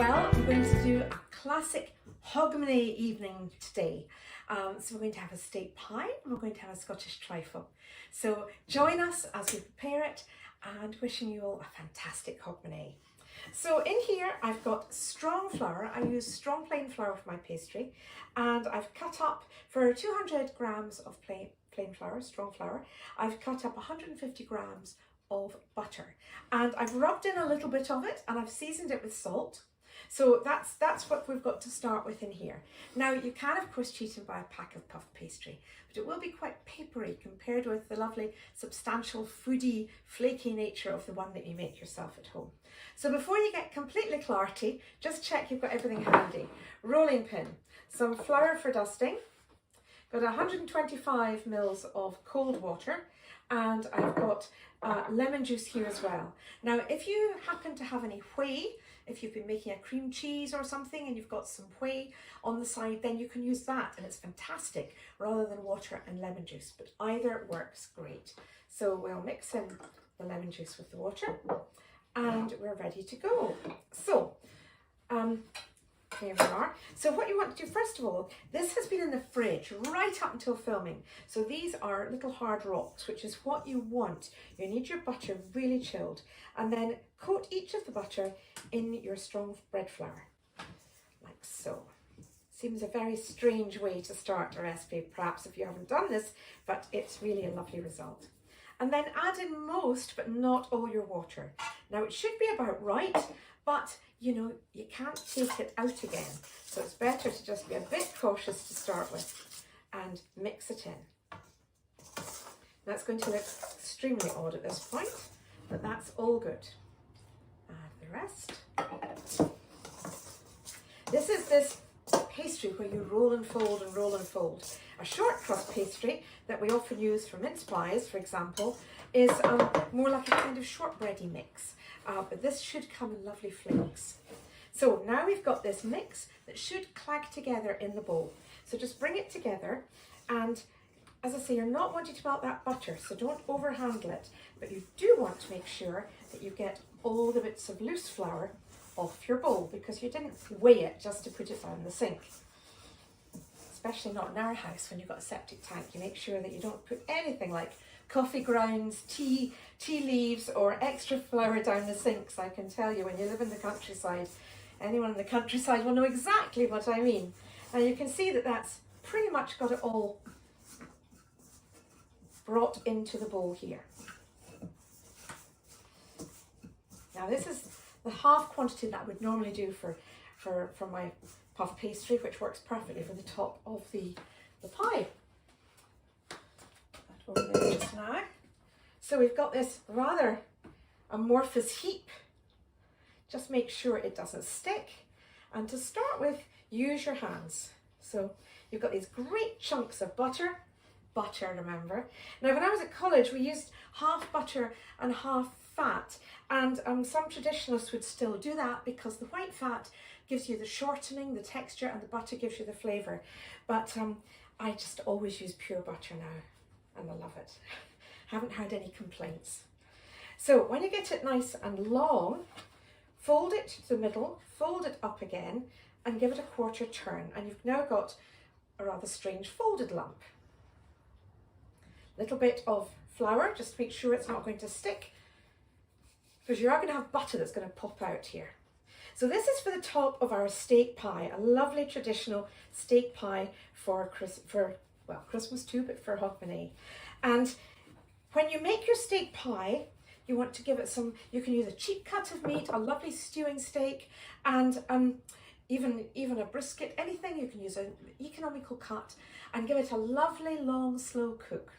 Well, I'm going to do a classic Hogmanay evening today. So we're going to have a steak pie and we're going to have a Scottish trifle. So join us as we prepare it, and wishing you all a fantastic Hogmanay. So in here I've got strong flour. I use strong plain flour for my pastry, and I've cut up for 200 grams of plain flour, strong flour. I've cut up 150 grams of butter, and I've rubbed in a little bit of it and I've seasoned it with salt. So that's what we've got to start with in here. Now you can of course cheat and buy a pack of puff pastry, but it will be quite papery compared with the lovely substantial foodie flaky nature of the one that you make yourself at home. So before you get completely clarty, just check you've got everything handy. Rolling pin, some flour for dusting, got 125 mils of cold water, and I've got lemon juice here as well. Now if you happen to have any whey, if you've been making a cream cheese or something and you've got some whey on the side, then you can use that and it's fantastic rather than water and lemon juice, but either works great. So we'll mix in the lemon juice with the water and we're ready to go. So here we are. So what you want to do first of all, this has been in the fridge right up until filming. So these are little hard rocks, which is what you want. You need your butter really chilled, and then coat each of the butter in your strong bread flour, like so. Seems a very strange way to start a recipe, perhaps if you haven't done this, but it's really a lovely result. And then add in most, but not all your water. Now it should be about right, but you know, you can't take it out again. So it's better to just be a bit cautious to start with and mix it in. That's going to look extremely odd at this point, but that's all good. Add the rest. This is this pastry where you roll and fold and roll and fold. A short crust pastry that we often use for mince pies, for example, is more like a kind of shortbready mix. But this should come in lovely flakes. So now we've got this mix that should clag together in the bowl. So just bring it together, and as I say, you're not wanting to melt that butter, so don't overhandle it, but you do want to make sure that you get all the bits of loose flour off your bowl, because you didn't weigh it just to put it down the sink. Especially not in our house when you've got a septic tank. You make sure that you don't put anything like coffee grounds, tea leaves or extra flour down the sinks. I can tell you, when you live in the countryside, anyone in the countryside will know exactly what I mean. And you can see that that's pretty much got it all brought into the bowl here. Now this is the half quantity that I would normally do for my puff pastry, which works perfectly for the top of the pie. Put that over there just now. So we've got this rather amorphous heap. Just make sure it doesn't stick. And to start with, use your hands. So you've got these great chunks of butter, remember. Now when I was at college, we used half butter and half fat, and some traditionalists would still do that because the white fat gives you the shortening, the texture, and the butter gives you the flavour. But I just always use pure butter now, and I love it. Haven't had any complaints. So when you get it nice and long, fold it to the middle, fold it up again, and give it a quarter turn, and you've now got a rather strange folded lump. Little bit of flour, just to make sure it's not going to stick, because you are going to have butter that's going to pop out here. So this is for the top of our steak pie, a lovely traditional steak pie for Christmas too, but for Hogmanay. And when you make your steak pie, you want to give it some, you can use a cheap cut of meat, a lovely stewing steak, and even a brisket, anything. You can use an economical cut and give it a lovely long slow cook.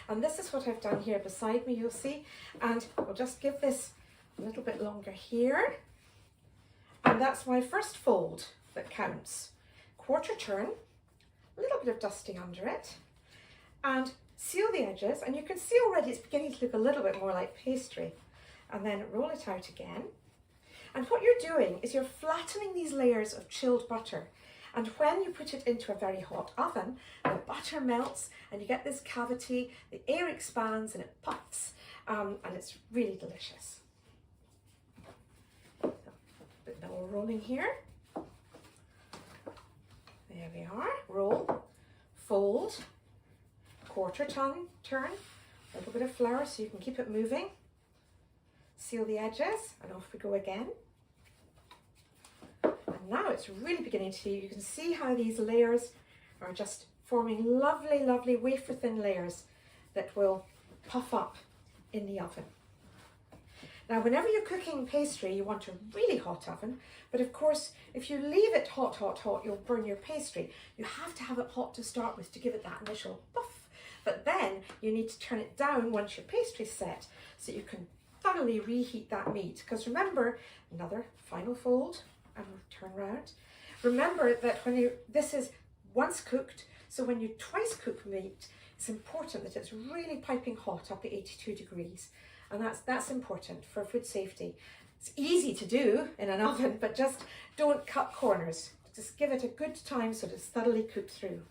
And this is what I've done here beside me, you'll see. And we'll just give this a little bit longer here. And that's my first fold that counts. Quarter turn, a little bit of dusting under it, and seal the edges. And you can see already it's beginning to look a little bit more like pastry. And then roll it out again. And what you're doing is you're flattening these layers of chilled butter. And when you put it into a very hot oven, the butter melts and you get this cavity, the air expands and it puffs, and it's really delicious. Now we're rolling here. There we are. Roll, fold, quarter turn, a little bit of flour so you can keep it moving. Seal the edges, and off we go again. And now it's really beginning to, you can see how these layers are just forming lovely, lovely wafer thin layers that will puff up in the oven. Now, whenever you're cooking pastry, you want a really hot oven, but of course, if you leave it hot, you'll burn your pastry. You have to have it hot to start with to give it that initial puff, but then you need to turn it down once your pastry's set so you can thoroughly reheat that meat. Because remember, another final fold and turn around. Remember that this is once cooked, so when you twice cook meat, it's important that it's really piping hot up at 82 degrees. And that's important for food safety. It's easy to do in an oven, but just don't cut corners. Just give it a good time so that it's thoroughly cooked through.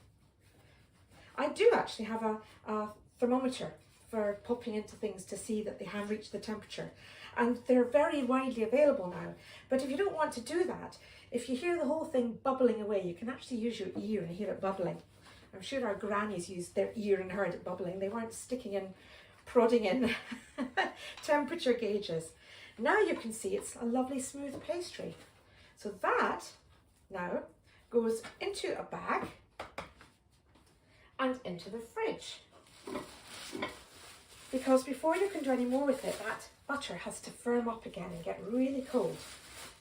I do actually have a thermometer for popping into things to see that they have reached the temperature. And they're very widely available now. But if you don't want to do that, if you hear the whole thing bubbling away, you can actually use your ear and hear it bubbling. I'm sure our grannies used their ear and heard it bubbling. They weren't prodding in temperature gauges. Now you can see it's a lovely smooth pastry. So that now goes into a bag and into the fridge. Because before you can do any more with it, that butter has to firm up again and get really cold.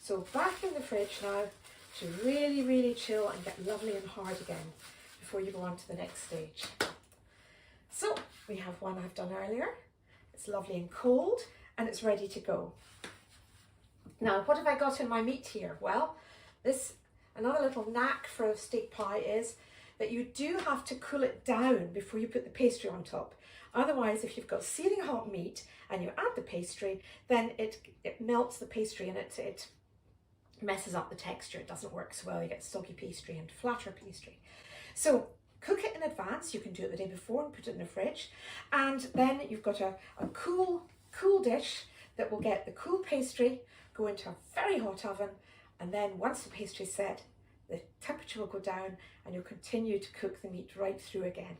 So back in the fridge now to really, really chill and get lovely and hard again before you go on to the next stage. So we have one I've done earlier. It's lovely and cold and it's ready to go. Now, what have I got in my meat here? Well, another little knack for a steak pie is that you do have to cool it down before you put the pastry on top. Otherwise, if you've got searing hot meat and you add the pastry, then it melts the pastry and it messes up the texture. It doesn't work so well. You get soggy pastry and flatter pastry. So cook it in advance. You can do it the day before and put it in the fridge. And then you've got a cool dish that will get the cool pastry, go into a very hot oven, and then once the pastry's set, the temperature will go down and you'll continue to cook the meat right through again.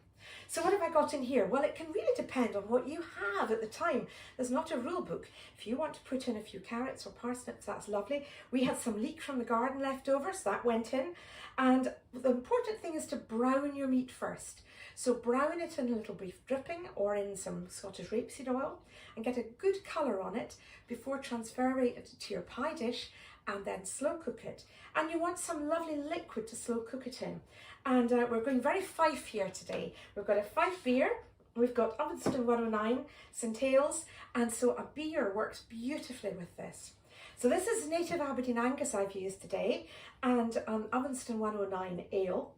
So what have I got in here? Well, it can really depend on what you have at the time. There's not a rule book. If you want to put in a few carrots or parsnips, that's lovely. We had some leek from the garden left over, so that went in. And the important thing is to brown your meat first. So brown it in a little beef dripping or in some Scottish rapeseed oil and get a good colour on it before transferring it to your pie dish and then slow cook it. And you want some lovely liquid to slow cook it in. And we're going very Fife here today. We've got a Fife beer, we've got Ovenstone 109 St Ales, and so a beer works beautifully with this. So this is native Aberdeen Angus I've used today, and Ovenstone 109 ale,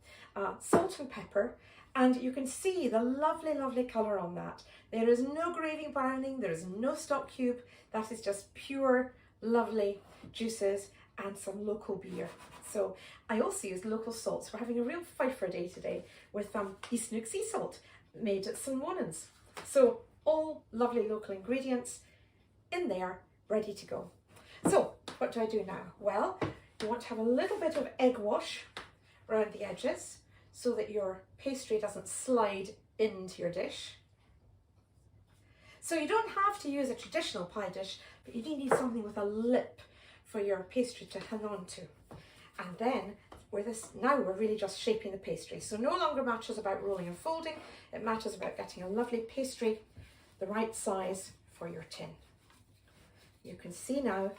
salt and pepper, and you can see the lovely, lovely colour on that. There is no gravy browning, there is no stock cube, that is just pure, lovely juices and some local beer. So I also used local salts. We're having a real Fifer day today with East Nook sea salt made at St Wonan's. So all lovely local ingredients in there, ready to go. So what do I do now? Well, you want to have a little bit of egg wash around the edges so that your pastry doesn't slide into your dish. So you don't have to use a traditional pie dish, but you do need something with a lip for your pastry to hang on to. And then now we're really just shaping the pastry. So no longer matters about rolling and folding, it matters about getting a lovely pastry, the right size for your tin. You can see now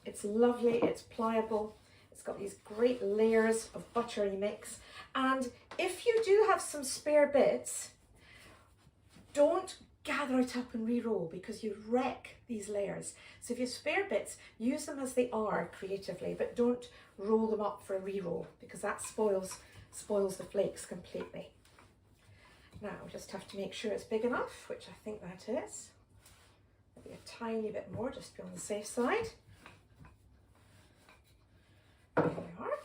it's lovely, it's pliable, it's got these great layers of buttery mix. And if you do have some spare bits, don't gather it up and re-roll because you wreck these layers. So if you have spare bits, use them as they are creatively, but don't roll them up for a re-roll because that spoils the flakes completely. Now we just have to make sure it's big enough, which I think that is. Maybe a tiny bit more just to be on the safe side. There we are.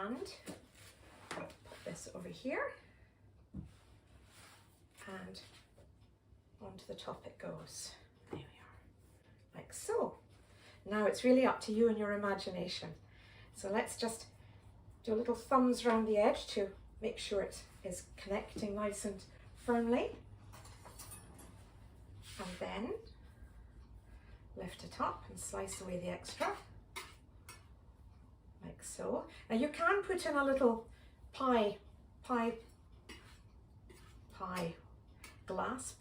And put this over here. And onto the top it goes. There we are, like so. Now it's really up to you and your imagination. So let's just do a little thumbs around the edge to make sure it is connecting nice and firmly. And then lift it up and slice away the extra, like so. Now you can put in a little pie glass,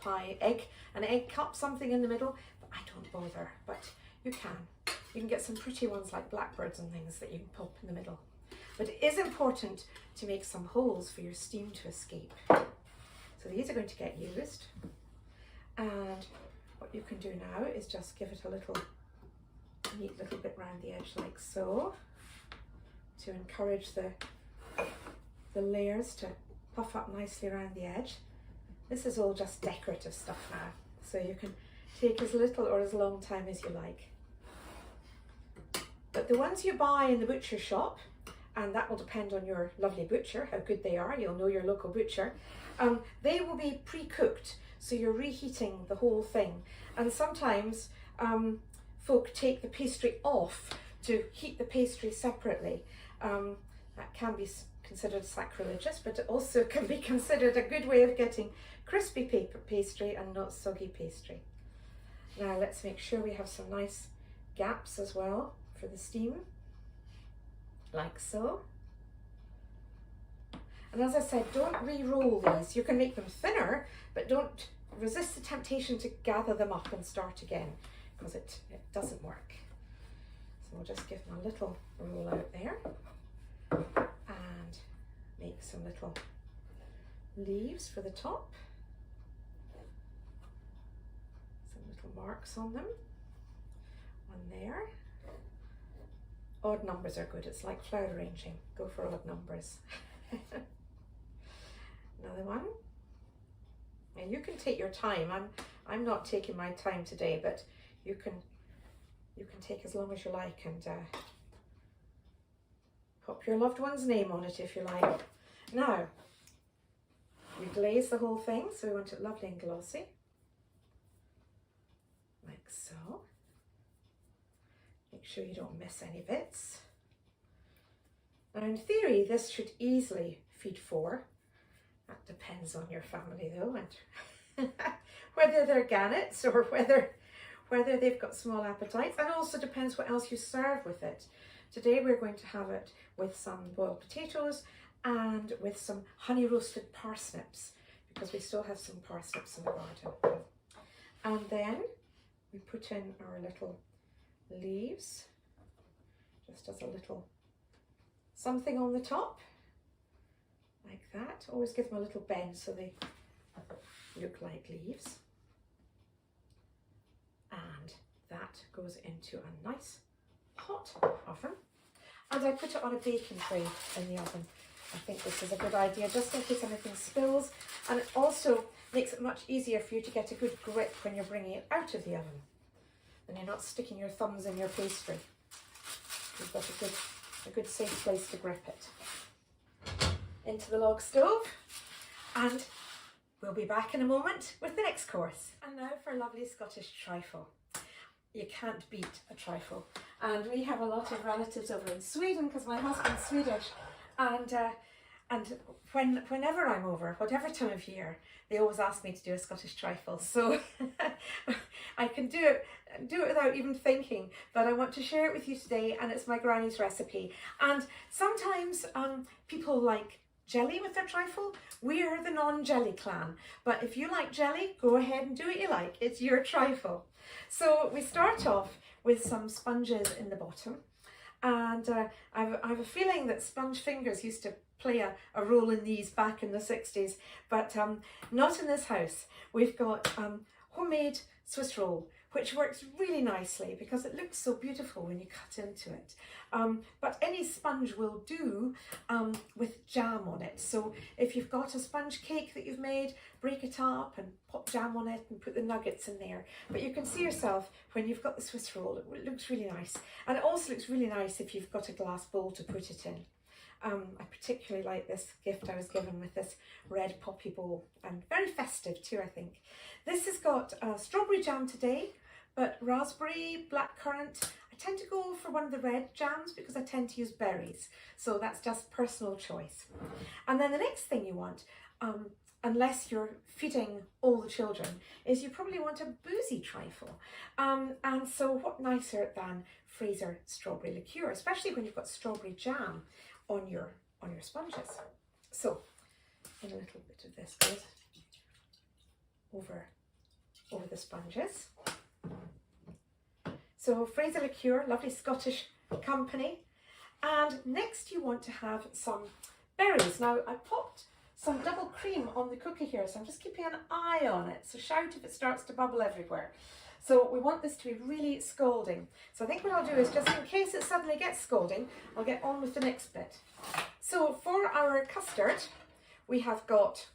an egg cup, something in the middle, but I don't bother, but you can. You can get some pretty ones like blackbirds and things that you can pop in the middle. But it is important to make some holes for your steam to escape. So these are going to get used. And what you can do now is just give it a little neat little bit round the edge like so, to encourage the layers to puff up nicely around the edge. This is all just decorative stuff now, so you can take as little or as long time as you like. But the ones you buy in the butcher shop, and that will depend on your lovely butcher, how good they are, you'll know your local butcher, they will be pre-cooked, so you're reheating the whole thing. And sometimes folk take the pastry off to heat the pastry separately. That can be considered sacrilegious, but it also can be considered a good way of getting crispy pastry and not soggy pastry. Now let's make sure we have some nice gaps as well for the steam, like so. And as I said, don't re-roll these. You can make them thinner, but don't resist the temptation to gather them up and start again, because it doesn't work. So we'll just give them a little roll out there and make some little leaves for the top. Some little marks on them. One there. Odd numbers are good. It's like flower arranging. Go for odd numbers. Another one. And you can take your time. I'm not taking my time today, but you can take as long as you like and pop your loved one's name on it if you like. Now, we glaze the whole thing, so we want it lovely and glossy, like so. Make sure you don't miss any bits. Now in theory, this should easily feed 4. That depends on your family though, and whether they're gannets or whether they've got small appetites, and also depends what else you serve with it. Today we're going to have it with some boiled potatoes and with some honey roasted parsnips, because we still have some parsnips in the garden. And then we put in our little leaves, just as a little something on the top, like that. Always give them a little bend so they look like leaves. And that goes into a nice hot oven. And I put it on a baking tray in the oven. I think this is a good idea, just in case anything spills. And it also makes it much easier for you to get a good grip when you're bringing it out of the oven. And you're not sticking your thumbs in your pastry. You've got a good safe place to grip it. Into the log stove, and we'll be back in a moment with the next course. And now for a lovely Scottish trifle. You can't beat a trifle. And we have a lot of relatives over in Sweden, because my husband's Swedish. And whenever I'm over, whatever time of year, they always ask me to do a Scottish trifle. So I can do it without even thinking, but I want to share it with you today, and it's my granny's recipe. And sometimes people like jelly with their trifle. We're the non-jelly clan, but if you like jelly, go ahead and do what you like. It's your trifle. So we start off with some sponges in the bottom, and I have a feeling that sponge fingers used to play a role in these back in the 60s, but not in this house. We've got homemade Swiss roll, which works really nicely because it looks so beautiful when you cut into it. But any sponge will do with jam on it. So if you've got a sponge cake that you've made, break it up and pop jam on it and put the nuggets in there. But you can see yourself when you've got the Swiss roll, it looks really nice. And it also looks really nice if you've got a glass bowl to put it in. I particularly like this gift I was given with this red poppy bowl, and very festive too, I think. This has got strawberry jam today, but raspberry, blackcurrant. I tend to go for one of the red jams because I tend to use berries. So that's just personal choice. And then the next thing you want, unless you're feeding all the children, is you probably want a boozy trifle. And so what nicer than freezer strawberry liqueur, especially when you've got strawberry jam on your sponges. So a little bit of this goes over the sponges. So freezer liqueur, lovely Scottish company. And next you want to have some berries. Now I popped some double cream on the cooker here, so I'm just keeping an eye on it. So shout if it starts to bubble everywhere. So we want this to be really scalding. So I think what I'll do is, just in case it suddenly gets scalding, I'll get on with the next bit. So for our custard, we have got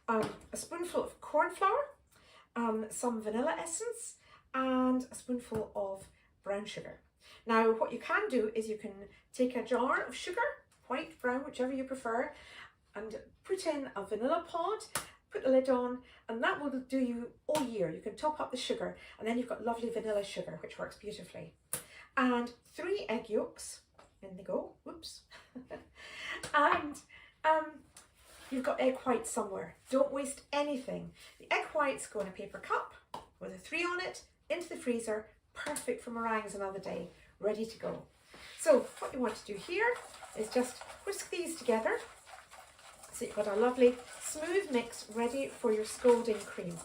a spoonful of corn flour, some vanilla essence, and a spoonful of brown sugar. Now what you can do is you can take a jar of sugar, white, brown, whichever you prefer, and put in a vanilla pod, put the lid on, and that will do you all year. You can top up the sugar, and then you've got lovely vanilla sugar, which works beautifully. And 3 egg yolks, in they go, whoops. And you've got egg whites somewhere. Don't waste anything. The egg whites go in a paper cup with a 3 on it, into the freezer, perfect for meringues another day, ready to go. So what you want to do here is just whisk these together. So you've got a lovely smooth mix ready for your scalding cream.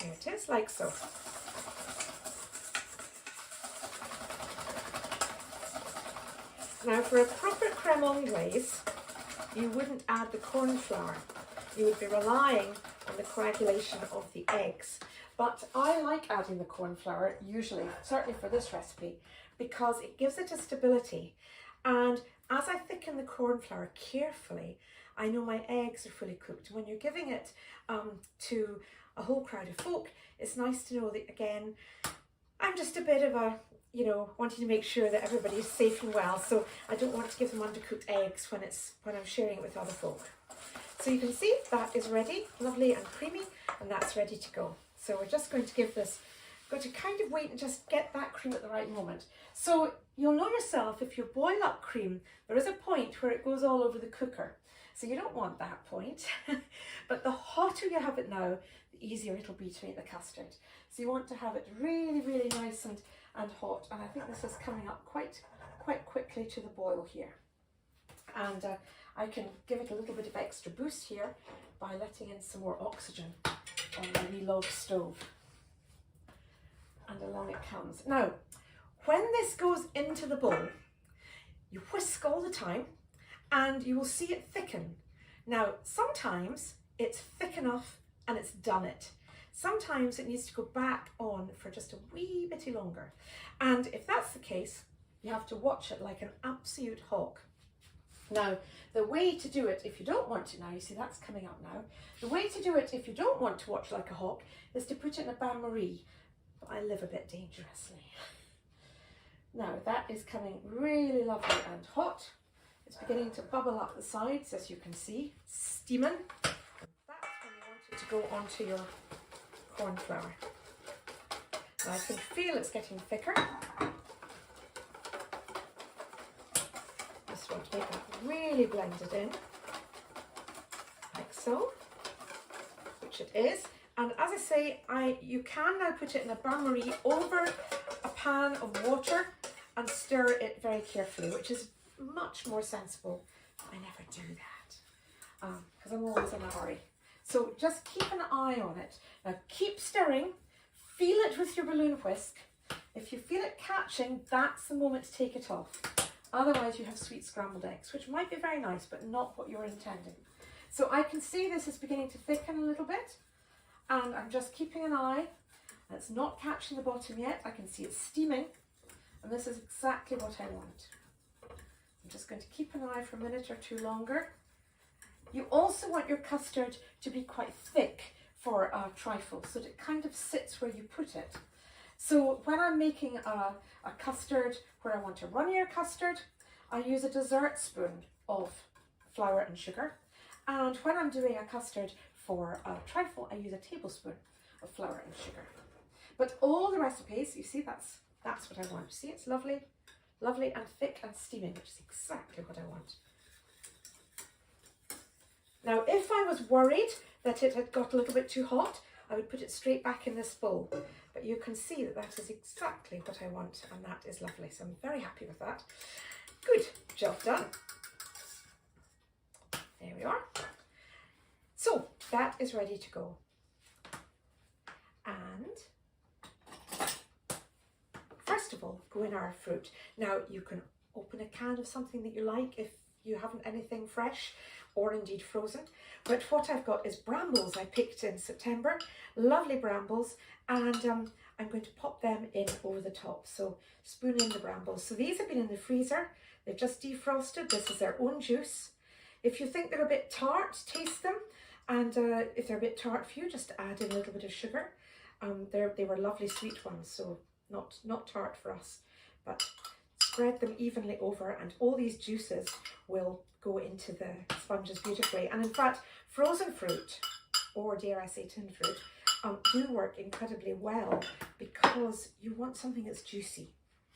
There it is, like so. Now for a proper creme anglaise, you wouldn't add the corn flour. You would be relying on the coagulation of the eggs. But I like adding the corn flour usually, certainly for this recipe, because it gives it a stability. And as I thicken the corn flour carefully, I know my eggs are fully cooked. When you're giving it to a whole crowd of folk, it's nice to know that, again, I'm just a bit of a, wanting to make sure that everybody's safe and well. So I don't want to give them undercooked eggs when I'm sharing it with other folk. So you can see that is ready, lovely and creamy, and that's ready to go. So we're just going to give this, got to kind of wait and just get that cream at the right moment. So you'll know yourself, if you boil up cream, there is a point where it goes all over the cooker. So you don't want that point. But the hotter you have it now, the easier it'll be to make the custard. So you want to have it really, really nice and hot. And I think this is coming up quite quickly to the boil here. And I can give it a little bit of extra boost here by letting in some more oxygen on my wee log stove. And along it comes. Now, when this goes into the bowl, you whisk all the time and you will see it thicken. Now, sometimes it's thick enough and it's done it. Sometimes it needs to go back on for just a wee bit longer. And if that's the case, you have to watch it like an absolute hawk. Now, the way to do it, if you don't want to, now you see that's coming up now, the way to do it if you don't want to watch like a hawk is to put it in a bain-marie. But I live a bit dangerously. Now that is coming really lovely and hot. It's beginning to bubble up the sides, as you can see, steaming. That's when you want it to go onto your corn flour. Now I can feel it's getting thicker. Just want to make that really blended in, like so, which it is. And as I say, you can now put it in a bain-marie over a pan of water and stir it very carefully, which is much more sensible. I never do that because I'm always in a hurry. So just keep an eye on it. Now keep stirring, feel it with your balloon whisk. If you feel it catching, that's the moment to take it off. Otherwise you have sweet scrambled eggs, which might be very nice, but not what you're intending. So I can see this is beginning to thicken a little bit, and I'm just keeping an eye. And it's not catching the bottom yet. I can see it steaming, and this is exactly what I want. I'm just going to keep an eye for a minute or two longer. You also want your custard to be quite thick for a trifle, so that it kind of sits where you put it. So when I'm making a custard where I want a runnier custard, I use a dessert spoon of flour and sugar. And when I'm doing a custard for a trifle, I use a tablespoon. of flour and sugar. But all the recipes, you see, that's what I want. See, it's lovely, lovely and thick and steaming, which is exactly what I want. Now, if I was worried that it had got a little bit too hot, I would put it straight back in this bowl. But you can see that that is exactly what I want, and that is lovely. So I'm very happy with that. Good, job done. There we are. So that is ready to go. And first of all, go in our fruit. Now you can open a can of something that you like if you haven't anything fresh or indeed frozen. But what I've got is brambles I picked in September, lovely brambles, and I'm going to pop them in over the top. So spoon in the brambles. So these have been in the freezer, they've just defrosted. This is their own juice. If you think they're a bit tart, taste them, and if they're a bit tart for you, just add in a little bit of sugar. They were lovely sweet ones, so not tart for us, but spread them evenly over, and all these juices will go into the sponges beautifully. And in fact, frozen fruit, or dare I say tin fruit, do work incredibly well, because you want something that's juicy.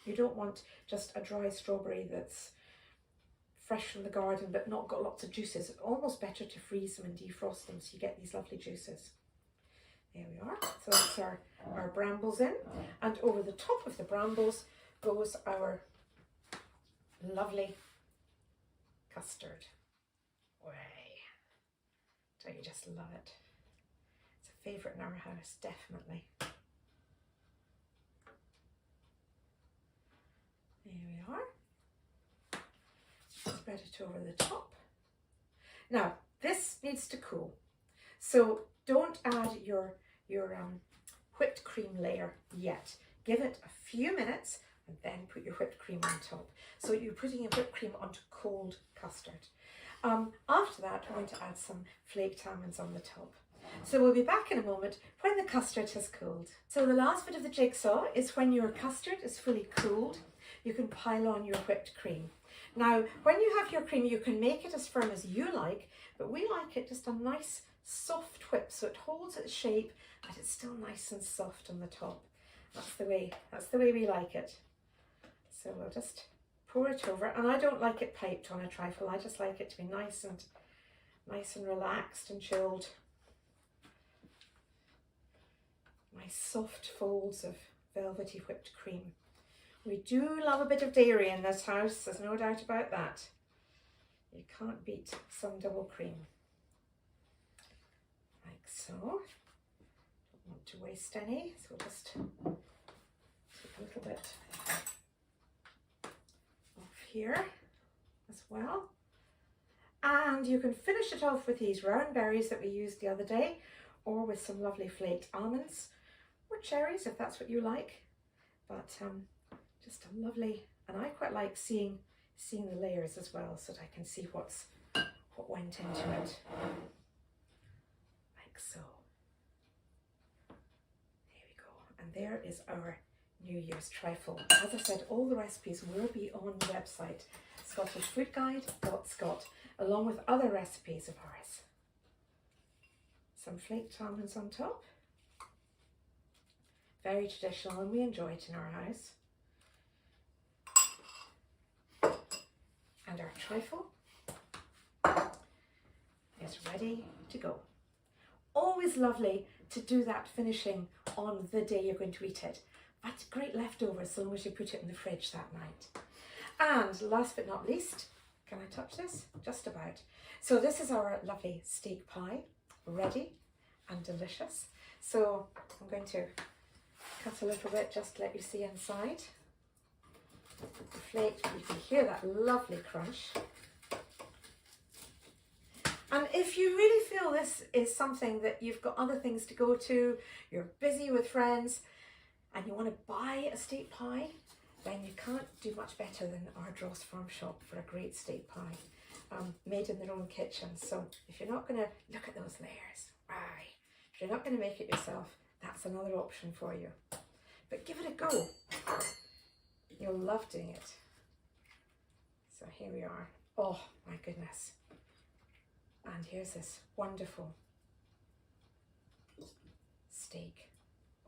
You don't want just a dry strawberry that's fresh from the garden but not got lots of juices. It's almost better to freeze them and defrost them so you get these lovely juices. There we are. So that's our brambles in, and over the top of the brambles goes our lovely custard. Way. Don't you just love it? It's a favourite in our house, definitely. There we are. Spread it over the top. Now this needs to cool, so don't add your whipped cream layer yet. Give it a few minutes and then put your whipped cream on top. So you're putting your whipped cream onto cold custard. After that, we're going to add some flaked almonds on the top. So we'll be back in a moment when the custard has cooled. So the last bit of the jigsaw is when your custard is fully cooled, you can pile on your whipped cream. Now, when you have your cream, you can make it as firm as you like, but we like it just a nice soft whip, so it holds its shape, but it's still nice and soft on the top. That's the way we like it. So we'll just pour it over, and I don't like it piped on a trifle. I just like it to be nice and relaxed and chilled. Nice soft folds of velvety whipped cream. We do love a bit of dairy in this house, there's no doubt about that. You can't beat some double cream. Like so. Don't want to waste any, so we'll just take a little bit off here as well. And you can finish it off with these round berries that we used the other day, or with some lovely flaked almonds, or cherries if that's what you like. But just a lovely, and I quite like seeing the layers as well, so that I can see what went into it. Like so. There we go. And there is our New Year's trifle. As I said, all the recipes will be on the website, scottishfoodguide.scot, along with other recipes of ours. Some flaked almonds on top. Very traditional, and we enjoy it in our house. And our trifle is ready to go. Always lovely to do that finishing on the day you're going to eat it. But great leftovers so long as you put it in the fridge that night. And last but not least, can I touch this? Just about. So this is our lovely steak pie, ready and delicious. So I'm going to cut a little bit just to let you see inside. The flake, you can hear that lovely crunch. And if you really feel this is something that you've got other things to go to, you're busy with friends, and you want to buy a steak pie, then you can't do much better than Ardross Farm Shop for a great steak pie, made in their own kitchen. So if you're not going to look at those layers, if you're not going to make it yourself, that's another option for you. But give it a go. You'll love doing it. So here we are. Oh my goodness. And here's this wonderful steak.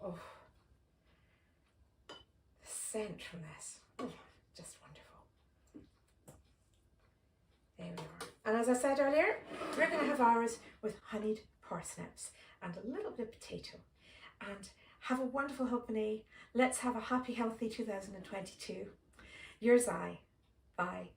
Oh, the scent from this, oh, just wonderful. There we are. And as I said earlier, we're going to have ours with honeyed parsnips and a little bit of potato. And have a wonderful Hogmanay. Let's have a happy, healthy 2022. Yours I. Bye.